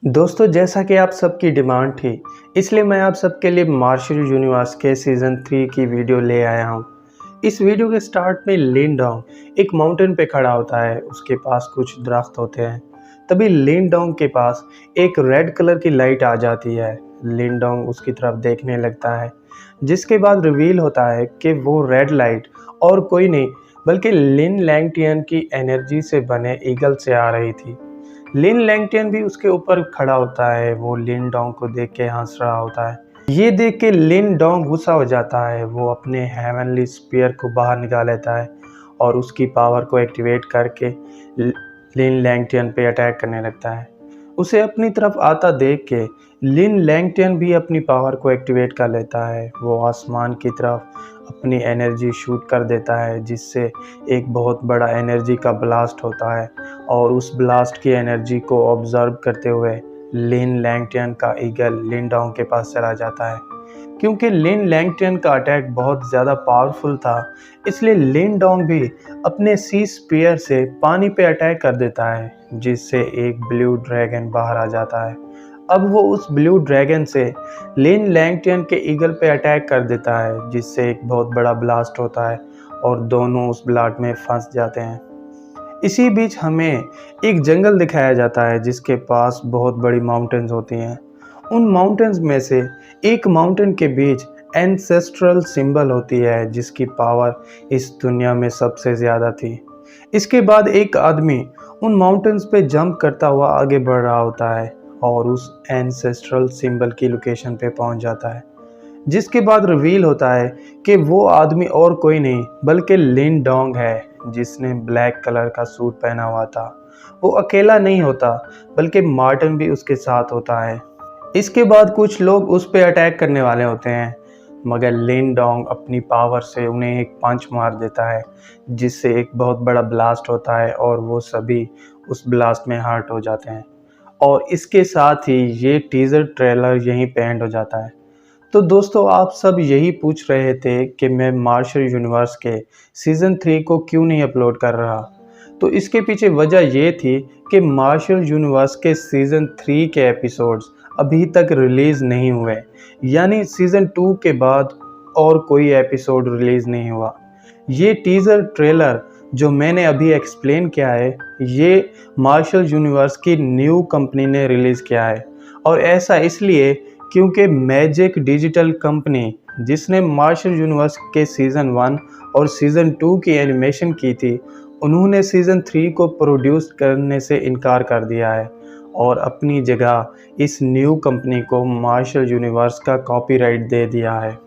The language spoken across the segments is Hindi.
दोस्तों, जैसा कि आप सबकी डिमांड थी, इसलिए मैं आप सबके लिए मार्शल यूनिवर्स के सीज़न 3 की वीडियो ले आया हूँ। इस वीडियो के स्टार्ट में लिन डोंग एक माउंटेन पे खड़ा होता है। उसके पास कुछ दरख्त होते हैं। तभी लिन डोंग के पास एक रेड कलर की लाइट आ जाती है। लिन डोंग उसकी तरफ देखने लगता है, जिसके बाद रिवील होता है कि वो रेड लाइट और कोई नहीं बल्कि लिन लैंगटियन की एनर्जी से बने ईगल से आ रही थी। लिन लैंगटियन भी उसके ऊपर खड़ा होता है। वो लिन डोंग को देख के हंस रहा होता है। ये देख के लिन डोंग गुस्सा हो जाता है। वो अपने हेवनली स्पीयर को बाहर निकाल लेता है और उसकी पावर को एक्टिवेट करके लिन लैंगटियन पे अटैक करने लगता है। उसे अपनी तरफ आता देख के लिन लैंगटियन भी अपनी पावर को एक्टिवेट कर लेता है। वो आसमान की तरफ अपनी एनर्जी शूट कर देता है, जिससे एक बहुत बड़ा एनर्जी का ब्लास्ट होता है और उस ब्लास्ट की एनर्जी को ऑब्जर्व करते हुए लिन लैंगटियन का ईगल लिन डोंग के पास चला जाता है। क्योंकि लिन लैंगटियन का अटैक बहुत ज़्यादा पावरफुल था, इसलिए लिन डोंग भी अपने सी स्पीयर से पानी पे अटैक कर देता है, जिससे एक ब्लू ड्रैगन बाहर आ जाता है। अब वो उस ब्लू ड्रैगन से लिन लैंगटियन के ईगल पे अटैक कर देता है, जिससे एक बहुत बड़ा ब्लास्ट होता है और दोनों उस ब्लास्ट में फंस जाते हैं। इसी बीच हमें एक जंगल दिखाया जाता है, जिसके पास बहुत बड़ी माउंटेन्स होती हैं। उन माउंटेन्स में से एक माउंटेन के बीच एंसेस्ट्रल सिंबल होती है, जिसकी पावर इस दुनिया में सबसे ज़्यादा थी। इसके बाद एक आदमी उन माउंटेन्स पे जंप करता हुआ आगे बढ़ रहा होता है और उस एंसेस्ट्रल सिंबल की लोकेशन पे पहुंच जाता है, जिसके बाद रिवील होता है कि वो आदमी और कोई नहीं बल्कि लिन डोंग है, जिसने ब्लैक कलर का सूट पहना हुआ था। वो अकेला नहीं होता बल्कि मार्टिन भी उसके साथ होता है। इसके बाद कुछ लोग उस पर अटैक करने वाले होते हैं, मगर लिन डोंग अपनी पावर से उन्हें एक पंच मार देता है, जिससे एक बहुत बड़ा ब्लास्ट होता है और वो सभी उस ब्लास्ट में हर्ट हो जाते हैं। और इसके साथ ही ये टीज़र ट्रेलर यहीं पे एंड हो जाता है। तो दोस्तों, आप सब यही पूछ रहे थे कि मैं मार्शल यूनिवर्स के सीज़न 3 को क्यों नहीं अपलोड कर रहा। तो इसके पीछे वजह ये थी कि मार्शल यूनिवर्स के सीज़न 3 के एपिसोड्स अभी तक रिलीज़ नहीं हुए, यानी सीज़न 2 के बाद और कोई एपिसोड रिलीज़ नहीं हुआ। ये टीज़र ट्रेलर जो मैंने अभी एक्सप्लेन किया है, ये मार्शल यूनिवर्स की न्यू कंपनी ने रिलीज़ किया है। और ऐसा इसलिए क्योंकि मैजिक डिजिटल कंपनी, जिसने मार्शल यूनिवर्स के सीज़न 1 और सीज़न 2 की एनिमेशन की थी, उन्होंने सीज़न 3 को प्रोड्यूस करने से इनकार कर दिया है और अपनी जगह इस न्यू कंपनी को मार्शल यूनिवर्स का कॉपीराइट दे दिया है।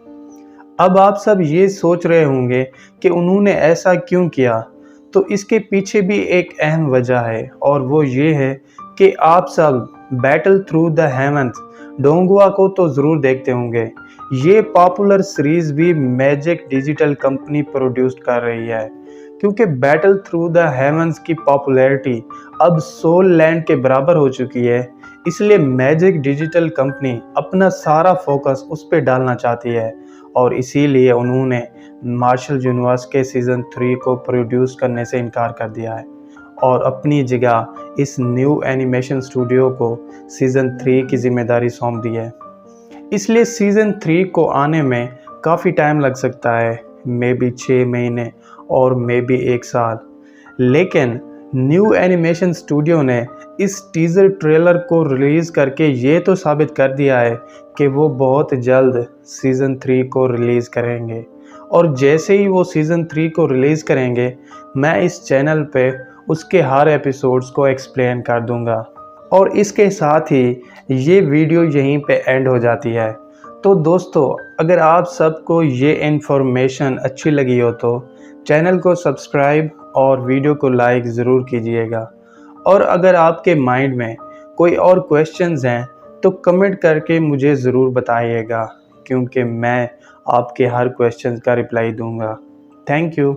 अब आप सब ये सोच रहे होंगे कि उन्होंने ऐसा क्यों किया। तो इसके पीछे भी एक अहम वजह है, और वो ये है कि आप सब बैटल थ्रू द हेवंस डोंगुआ को तो ज़रूर देखते होंगे। ये पॉपुलर सीरीज़ भी मैजिक डिजिटल कंपनी प्रोड्यूस कर रही है, क्योंकि बैटल थ्रू द हेवंस की पॉपुलैरिटी अब सोल लैंड के बराबर हो चुकी है। इसलिए मैजिक डिजिटल कंपनी अपना सारा फोकस उस पर डालना चाहती है, और इसीलिए उन्होंने मार्शल यूनिवर्स के सीज़न 3 को प्रोड्यूस करने से इनकार कर दिया है और अपनी जगह इस न्यू एनिमेशन स्टूडियो को सीज़न 3 की जिम्मेदारी सौंप दी है। इसलिए सीज़न 3 को आने में काफ़ी टाइम लग सकता है, मे बी 6 महीने और मे बी 1 साल। लेकिन न्यू एनिमेशन स्टूडियो ने इस टीज़र ट्रेलर को रिलीज़ करके ये तो साबित कर दिया है कि वो बहुत जल्द सीज़न 3 को रिलीज़ करेंगे। और जैसे ही वो सीज़न 3 को रिलीज़ करेंगे, मैं इस चैनल पे उसके हर एपिसोड्स को एक्सप्लेन कर दूंगा। और इसके साथ ही ये वीडियो यहीं पे एंड हो जाती है। तो दोस्तों, अगर आप सबको ये इन्फॉर्मेशन अच्छी लगी हो तो चैनल को सब्सक्राइब और वीडियो को लाइक ज़रूर कीजिएगा। और अगर आपके माइंड में कोई और क्वेश्चंस हैं तो कमेंट करके मुझे ज़रूर बताइएगा, क्योंकि मैं आपके हर क्वेश्चंस का रिप्लाई दूंगा। Thank you.